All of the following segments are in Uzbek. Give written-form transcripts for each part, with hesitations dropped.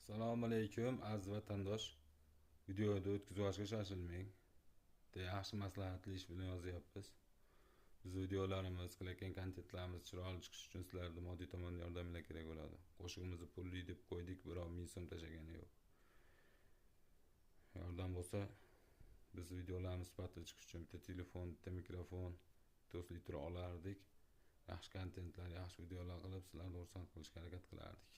Assalomu alaykum aziz vatandosh. Videoda o'tkazishga shoshilmang. Yaxshi maslahatli ish bilan yozyapmiz. Biz videolarimiz, qilayotgan kontentlarimiz chiroyli chiqishi uchun sizlarga moddiy tomondan yordaminglar kerak bo'ladi. Qo'shig'imizni pulli deb qo'ydik, biroq ming so'm tashlagani yo'q. Yordam bo'lsa, biz videolarimiz sifatli chiqishi uchun bitta telefon, bitta mikrofon, to'sli tura olardik. Yaxshi kontentlar, yaxshi videolar qilib, sizlarni xursand qilishga harakat qilardik.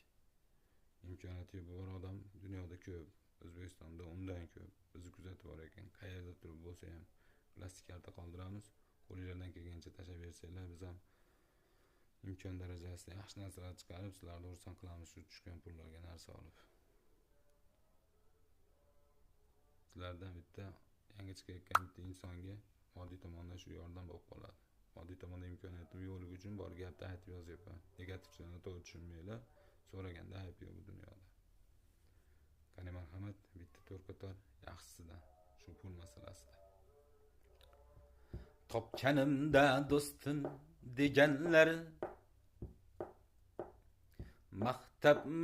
İmkoniyati bor odam dunyoda ko'p, O'zbekistonda undan ko'p. Bizni kuzatib bor ekan. Qayerda turib bo'lsa ham plastik karta qoldiramiz. Qo'lingizdan kelgancha tashlab bersanglar, biz ham imkon darajasida yaxshi narsalar chiqarib, sizlarni xursand qilamiz shu tushgan pullarga narsa olib. Sizlardan bitta yangi chiqayotgan bitta insonga moddiy tomondan shu yordam bo'lib qoladi. Moddiy tomonda imkoniyatim yo'qligi uchun bor gapni aytib yozyapman. Negativlarni to'g'ri tushunmanglar. So'raganda ayb yo'q bu dunyoda. Qani marhamat, bitta to'rqator yaxshisidan shu pul masalasida. Topganimda do'stim deganlar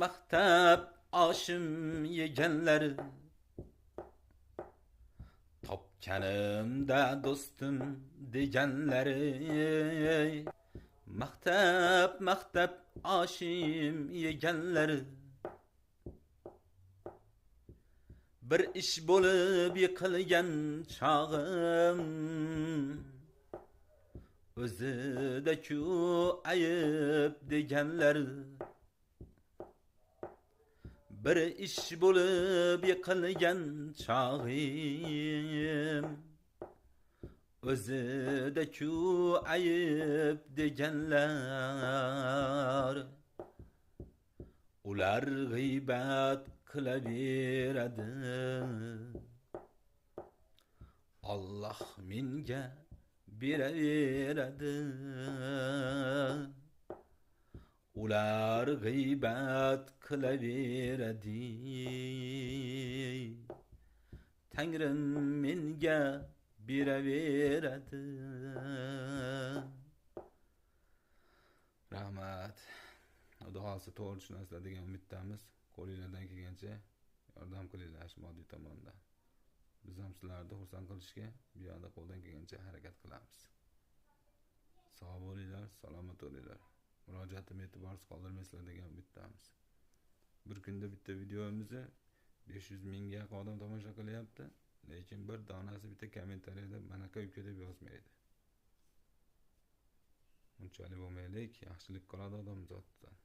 maqtab oshim yeganlar. Topganimda do'stim deganlar maqtab oshim yeganlar. Bir ish bo'lib yiqilgan chog'im o'zida-ku ayib deganlar. Bir ish bo'lib yiqilgan chog'im o'zida-ku ayib deganlar. Ular g'iybat qilaveradi, Alloh menga beraveradi. Ular g'iybat qilaveradi, Tangrim menga beraveradi. Rahmat. Xudo xolsa to'g'ri tushunasizlar degan umiddamiz. Qo'lingizdan kelgancha yordam qilinglar shu moddiy tomondan. Biz ham sizlarni xursand qilishga bu yoqda qo'ldan kelgancha harakat qilamiz. Sog' bo'linglar, salomat bo'linglar. Murojaatim e'tiborsiz qoldirmaysizlar degan umiddamiz. Bir kunda bitta videomizni 500 mingga yaqin odam tomosha qilyapti, lekin bir donasi bitta kommentariyada manaqa uka deb yozmaydi. Unchalik bo'lmaylik, yaxshilik qiladi odam zotdan.